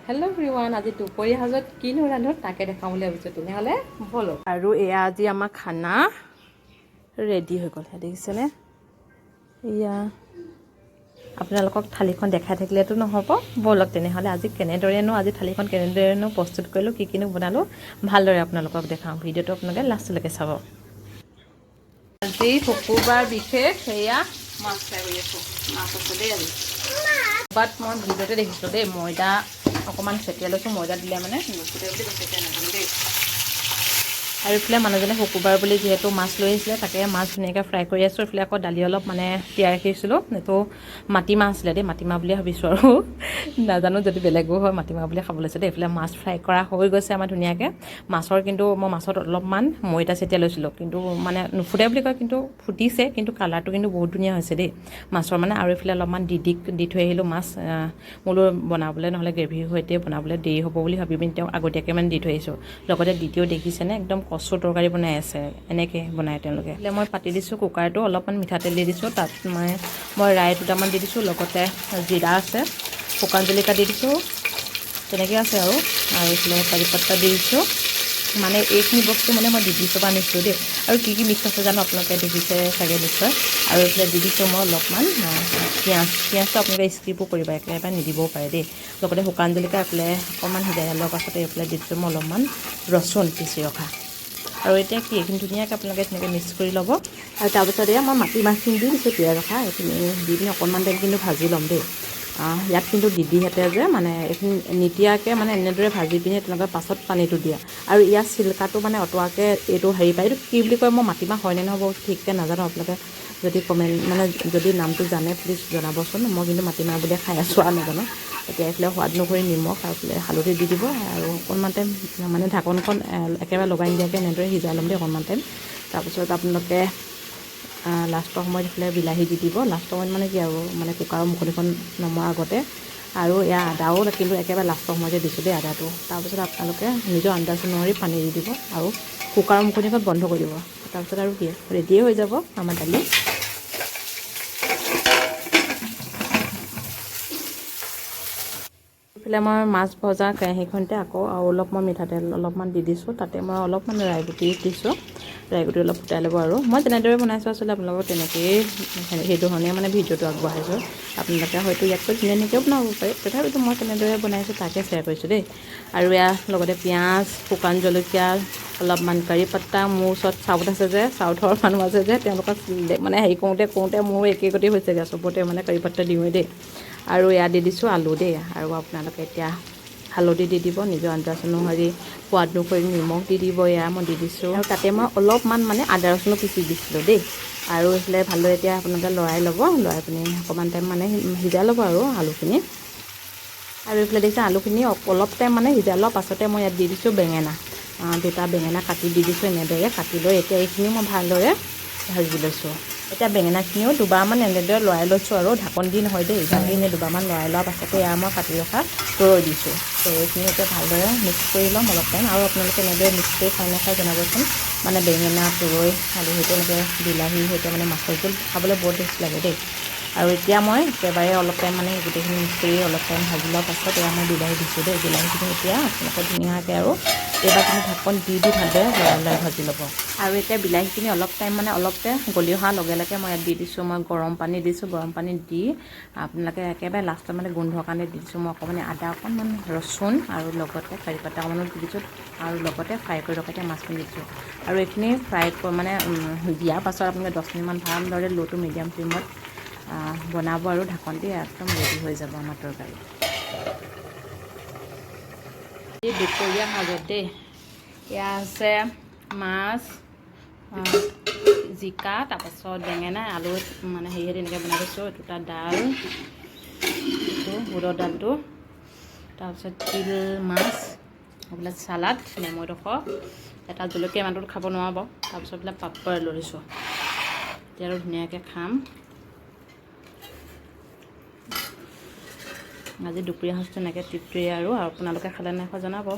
Hello' everyone, আজি দুপৰীয়া সাজত কিনো ৰান্ধো তাকে দেখাম বুলি ভাবিছোঁ। তেনেহ'লে ব'লো। আৰু এয়া আজি আমাৰ খানা ৰেডি হৈ গ'ল, দেখিছেনে? এয়া আপোনালোকক থালিখন দেখাই থাকিলেতো নহ'ব, ব'লক তেনেহ'লে আজি থালিখন কেনেদৰেনো প্ৰস্তুত কৰিলোঁ, কি কিনো বনালোঁ, ভালদৰে আপোনালোকক দেখাওঁ। ভিডিঅ'টো আপোনালোকে লাষ্টলৈকে চাব। আজি শুকুৰবাৰ বিশেষ সেয়া মাছ ফ্ৰাই কৰি আছোঁ। মাছ আছে দেই আজি। বাট মই ভিডিঅ'তে দেখিছোঁ দেই, ময়দা অকণমান ছটিয়াই লৈছোঁ। ময়দা দিলে মানে নুফুটে বুলি কৈছে, এতিয়া নাজানো দেই। আৰু এইফালে মানুহজনে শুকুৰবাৰ বুলি যিহেতু মাছ লৈ আহিছিলে, তাকে মাছ ধুনীয়াকৈ ফ্ৰাই কৰি আছোঁ। এইফালে আকৌ দালি অলপ তিয়াই ৰাখিছিলোঁ। এইটো মাটিমাহ আছিলে দেই, মাটিমাহ বুলিয়ে ভাবিছোঁ আৰু নাজানো যদি বেলেগো হয়, মাটিমাহ বুলিয়ে খাব লৈছোঁ দেই। এইফালে মাছ ফ্ৰাই কৰা হৈ গৈছে আমাৰ ধুনীয়াকৈ। কিন্তু মই মাছত অলপমান ময়দা ছটিয়াই লৈছিলোঁ, কিন্তু নুফুটে বুলি কয়, কিন্তু ফুটিছে। কিন্তু কালাৰটো কিন্তু বহুত ধুনীয়া হৈছে দেই মাছৰ আৰু এইফালে অলপমান দি থৈ আহিলোঁ মাছ। বোলো বনাবলৈ নহ'লে গ্ৰেভিৰ সৈতে বনাবলৈ দেৰি হ'ব বুলি ভাবি পিনি তেওঁ আগতীয়াকৈ দি থৈ আহিছোঁ। লগতে দ্বিতীয় দেখিছেনে, একদম কচু তৰকাৰী বনাই আছে, এনেকৈ বনায় তেওঁলোকে। এতিয়া মই পাতি দিছোঁ কুকাৰটো, অলপমান মিঠাতেল দি দিছোঁ। তাত মই ৰাই দুটামান দি দিছোঁ, লগতে জিৰা আছে, শুকান জলকীয়া দি দিছোঁ, তেনেকৈ আছে আৰু এইফালে কাৰিপত্তা দি দিছোঁ। এইখিনি বস্তু মই দিদিছৰ পৰা আনিছোঁ দেই। আৰু কি মিক্স আছে জানো, আপোনালোকে দেখিছে চাগে নিশ্চয়। আৰু এইফালে দি দিছোঁ মই অলপমান পিঁয়াজটো আপোনালোকে স্কিপো কৰিব, একেবাৰে নিদিবও পাৰে দেই। লগতে শুকান জলকীয়া এইফালে অকণমান সিজাই লোৱাৰ পাছতে এইফালে দি দিছোঁ মই অলপমান ৰচুন পিচি ৰখা। আৰু এতিয়া এইখিনি ধুনীয়াকৈ আপোনালোকে তেনেকৈ মিক্স কৰি ল'ব। আৰু তাৰপিছত মই মাটিমাহখিনি দি দিছোঁ তিয়াই ৰখা। এইখিনি দি পিনি অকণমান টাইম কিন্তু ভাজি ল'ম দেই। ইয়াত কিন্তু দিদিহঁতে যে এইখিনি নিতিয়াকৈ এনেদৰে ভাজি পিনি তেনেকৈ পাছত পানীটো দিয়ে। আৰু ইয়াৰ চিল্কাটো অঁতোৱাকৈ এইটো পায়, এইটো কি বুলি কয়, মই মাটিমাহ হয়নে নহয় বহুত ঠিককৈ নাজানো। আপোনালোকে যদি যদি নামটো জানে প্লিজ জনাবচোন। মই কিন্তু মাটিমাহ বুলিয়ে খাই আছোঁ আৰু নাজানো। এতিয়া এইফালে সোৱাদ অনুসৰি নিমখ আৰু এইফালে হালধি দি দিব। আৰু অকণমান টাইম ঢাকনখন একেবাৰে লগাই নিদিয়াকৈ এনেদৰে সিজাই ল'ম দেই অকণমান টাইম। তাৰপিছত আপোনালোকে লাষ্টৰ সময়ত এইফালে বিলাহী দি দিব। লাষ্টৰ সময়ত কি আৰু কুকাৰৰ মুখনিখন নমোৱাৰ আগতে। আৰু এয়া আদাও কিন্তু একেবাৰে লাষ্টৰ সময়তে দিছোঁ দেই আদাটো। তাৰপিছত আপোনালোকে নিজৰ আন্দাজ অনুসৰি পানী দি দিব আৰু কুকাৰৰ মুখনিখন বন্ধ কৰি দিব। তাৰপিছত আৰু কি ৰেডিয়ে হৈ যাব আমাৰ দালি। এইফালে মই মাছ ভজা কেৰাহীখনতে আকৌ আৰু অলপ মই মিঠাতেল অলপমান দি দিছোঁ। তাতে মই অলপমান ৰাই গুটি দিছোঁ। ৰাই গুটি অলপ ফুটাই ল'ব। আৰু মই যেনেদৰে বনাইছোঁ আচলতে আপোনালোকক তেনেকৈয়ে সেইটো ধৰণে ভিডিঅ'টো আগবঢ়াইছোঁ। আপোনালোকে হয়তো ইয়াতকৈ ধুনীয়াকৈ বনাব পাৰে, তথাপিতো মই কেনেদৰে বনাইছোঁ তাকে শ্বেয়াৰ কৰিছোঁ দেই। আৰু লগতে পিঁয়াজ, শুকান জলকীয়া, অলপমান কাৰিপত্তা। মোৰ ওচৰত চাউথ আছে যে, চাউথৰ মানুহ আছে যে, তেওঁলোকক হেৰি কৰোঁতে মোৰ একেই গতি হৈছেগৈ। চবতে কাৰিপত্তা দিওঁৱেই দেই। আৰু দি দিছোঁ আলু দেই। আৰু আপোনালোকে এতিয়া হালধি দি দিব নিজৰ আন্দাজ অনুসৰি, সোৱাদ অনুসৰি নিমখ দি দিব। মই দি দিছোঁ। আৰু তাতে মই অলপমান আদা ৰচুনো পিচি দিছিলোঁ দেই। আৰু এইফালে ভালদৰে এতিয়া আপোনালোকে লৰাই ল'ব। লৰাই পিনি অকণমান টাইম সিজাই ল'ব আৰু আলুখিনি। আৰু এইফালে দেখিছে আলুখিনি অলপ টাইম সিজাই লোৱাৰ পাছতে মই ইয়াত দি দিছোঁ বেঙেনা। দুটা বেঙেনা কাটি দি দিছোঁ এনেদৰে। কাটি লৈ এতিয়া এইখিনিও মই ভালদৰে ভাজি লৈছোঁ। এতিয়া বেঙেনাখিনিও দুবাৰমান এনেদৰে লৰাই লৈছোঁ আৰু ঢাকন দি নহয় দেই, ঢাকি দুবাৰমান লৰাই লোৱাৰ পাছতে মই কাটি ৰখা তৰৈ দিছোঁ। তৰৈখিনি এতিয়া ভালদৰে মিক্স কৰি ল'ম অলপ টাইম। আৰু আপোনালোকে এনেদৰে মিক্স কৰি খাই নাখাই জনাবচোন। বেঙেনা, তৰৈ, আলু সৈতে এনেকৈ বিলাহীৰ সৈতে মাছৰ জোল খাবলৈ বৰ টেষ্টি লাগে দেই। আৰু এতিয়া মই একেবাৰে অলপ টাইম গোটেইখিনি মিক্স কৰি অলপ টাইম ভাজি লোৱাৰ পাছত মই বিলাহী দিছোঁ দেই। বিলাহীখিনি এতিয়া আপোনালোকে ধুনীয়াকৈ আৰু এইবাৰ কিন্তু ঢাকন দি ভালদৰে লৰাই ভাজি ল'ব। আৰু এতিয়া বিলাহীখিনি অলপ টাইম অলপতে গলি অহাৰ লগে লগে মই ইয়াত দি দিছোঁ মই গৰম পানী দিছোঁ। গৰম পানী দি আপোনালোকে একেবাৰে লাষ্টত গোন্ধৰ কাৰণে দি দিছোঁ মই অকণমান আদা, অকণমান ৰচুন আৰু লগতে কাৰিপত্তা অকণমানো দি দিছোঁ। আৰু লগতে ফ্ৰাই কৰি ৰখাতে মাছখিনি দিছোঁ। আৰু এইখিনি ফ্ৰাই দিয়াৰ পাছত আপোনালোকে 10 মিনিটমান ভালদৰে ল' টু মিডিয়াম ফ্লেমত বনাব আৰু ঢাকন দি একদম ৰেডি হৈ যাব আমাৰ তৰকাৰী। এই দুপৰীয়া সাজত দেই, এয়া আছে মাছ, জিকা, তাৰপাছত বেঙেনা, আলু হেৰিহেতি এনেকৈ বনাই দিছোঁ। এইটো এটা ডাল, এইটো বুটৰ ডালটো, তাৰপিছত তিল মাছ, এইবিলাক চালাড, নেমু এডোখৰ, এটা জলকীয়া ইমানটো খাব নোৱাৰিব। তাৰপিছত এইবিলাক পাপৰ লৈ দিছোঁ। এতিয়া আৰু ধুনীয়াকৈ খাম। আজি দুপৰীয়া সাজটো এনেকৈ তৃপ্তিৰে আৰু আপোনালোকে খালে নাই খোৱা জনাব।